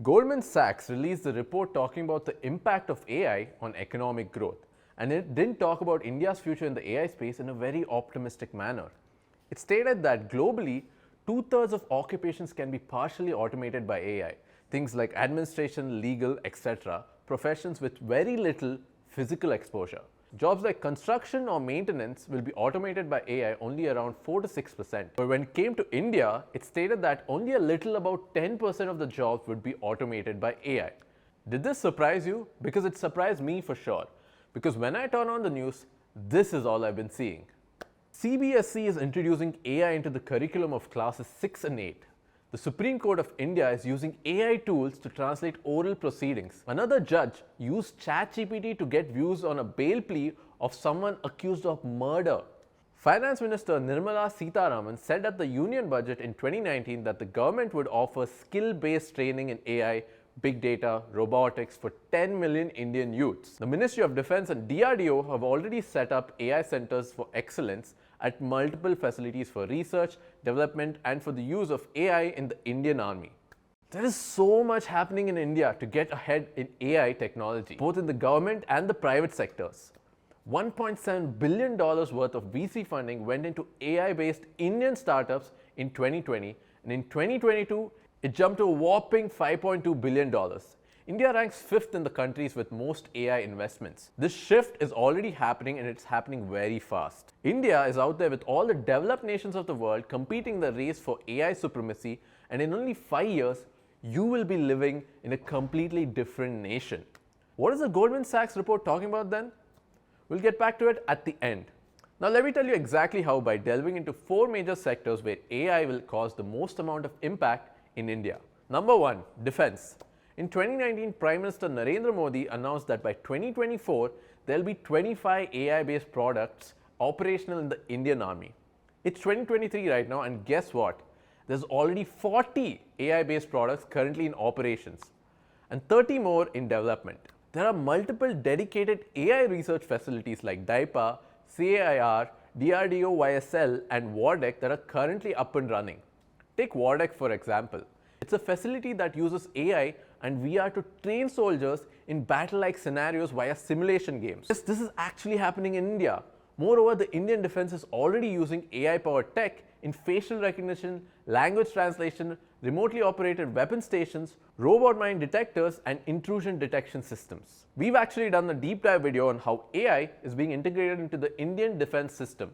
Goldman Sachs released a report talking about the impact of AI on economic growth, and it didn't talk about India's future in the AI space in a very optimistic manner. It stated that globally, two-thirds of occupations can be partially automated by AI, things like administration, legal, etc., professions with very little physical exposure. Jobs like construction or maintenance will be automated by AI only around 4 to 6%. But when it came to India, it stated that only a little about 10% of the jobs would be automated by AI. Did this surprise you? Because it surprised me for sure. Because when I turn on the news, this is all I've been seeing. CBSE is introducing AI into the curriculum of classes 6 and 8. The Supreme Court of India is using AI tools to translate oral proceedings. Another judge used ChatGPT to get views on a bail plea of someone accused of murder. Finance Minister Nirmala Sitharaman said at the Union Budget in 2019 that the government would offer skill-based training in AI, big data, robotics for 10 million Indian youths. The Ministry of Defence and DRDO have already set up AI centers for excellence at multiple facilities for research, development, and for the use of AI in the Indian Army. There is so much happening in India to get ahead in AI technology, both in the government and the private sectors. $1.7 billion worth of VC funding went into AI-based Indian startups in 2020, and in 2022, it jumped to a whopping $5.2 billion. India ranks 5th in the countries with most AI investments. This shift is already happening, and it's happening very fast. India is out there with all the developed nations of the world competing in the race for AI supremacy, and in only 5 years, you will be living in a completely different nation. What is the Goldman Sachs report talking about then? We'll get back to it at the end. Now let me tell you exactly how by delving into 4 major sectors where AI will cause the most amount of impact in India. Number 1, defense. In 2019, Prime Minister Narendra Modi announced that by 2024, there will be 25 AI-based products operational in the Indian Army. It's 2023 right now, and guess what? There's already 40 AI-based products currently in operations and 30 more in development. There are multiple dedicated AI research facilities like DIPA, CAIR, DRDO YSL, and WARDEC that are currently up and running. Take WARDEC for example. It's a facility that uses AI and VR to train soldiers in battle-like scenarios via simulation games. This is actually happening in India. Moreover, the Indian defense is already using AI-powered tech in facial recognition, language translation, remotely operated weapon stations, robot mine detectors, and intrusion detection systems. We've actually done a deep dive video on how AI is being integrated into the Indian defense system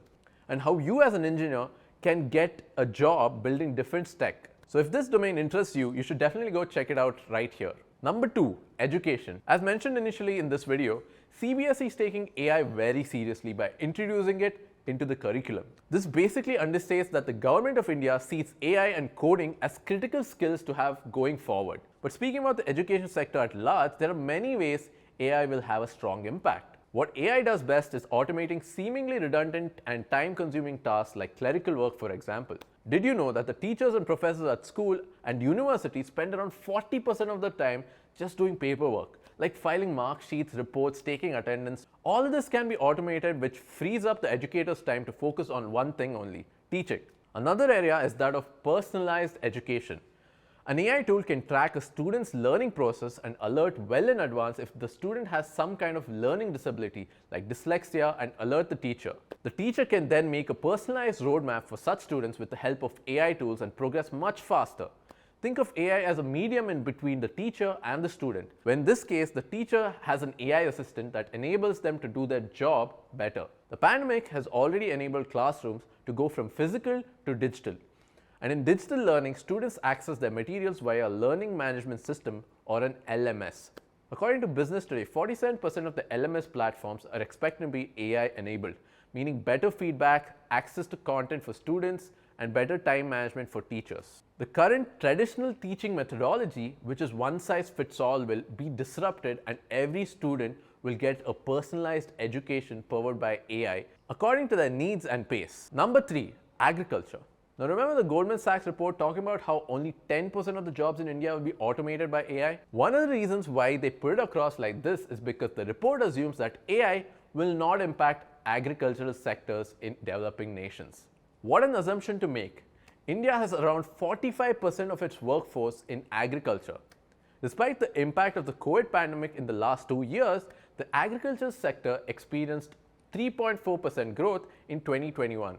and how you as an engineer can get a job building defense tech. So if this domain interests you, you should definitely go check it out right here. Number 2, education. As mentioned initially in this video, CBSE is taking AI very seriously by introducing it into the curriculum. This basically understates that the government of India sees AI and coding as critical skills to have going forward. But speaking about the education sector at large, there are many ways AI will have a strong impact. What AI does best is automating seemingly redundant and time-consuming tasks like clerical work, for example. Did you know that the teachers and professors at school and universities spend around 40% of their time just doing paperwork, like filing mark sheets, reports, taking attendance? All of this can be automated, which frees up the educator's time to focus on one thing only: teaching. Another area is that of personalized education. An AI tool can track a student's learning process and alert well in advance if the student has some kind of learning disability like dyslexia and alert the teacher. The teacher can then make a personalized roadmap for such students with the help of AI tools and progress much faster. Think of AI as a medium in between the teacher and the student. In this case, the teacher has an AI assistant that enables them to do their job better. The pandemic has already enabled classrooms to go from physical to digital. And in digital learning, students access their materials via a learning management system or an LMS. According to Business Today, 47% of the LMS platforms are expected to be AI enabled, meaning better feedback, access to content for students, and better time management for teachers. The current traditional teaching methodology, which is one size fits all, will be disrupted, and every student will get a personalized education powered by AI according to their needs and pace. Number 3, agriculture. Now remember the Goldman Sachs report talking about how only 10% of the jobs in India will be automated by AI? One of the reasons why they put it across like this is because the report assumes that AI will not impact agricultural sectors in developing nations. What an assumption to make. India has around 45% of its workforce in agriculture. Despite the impact of the COVID pandemic in the last 2 years, the agriculture sector experienced 3.4% growth in 2021.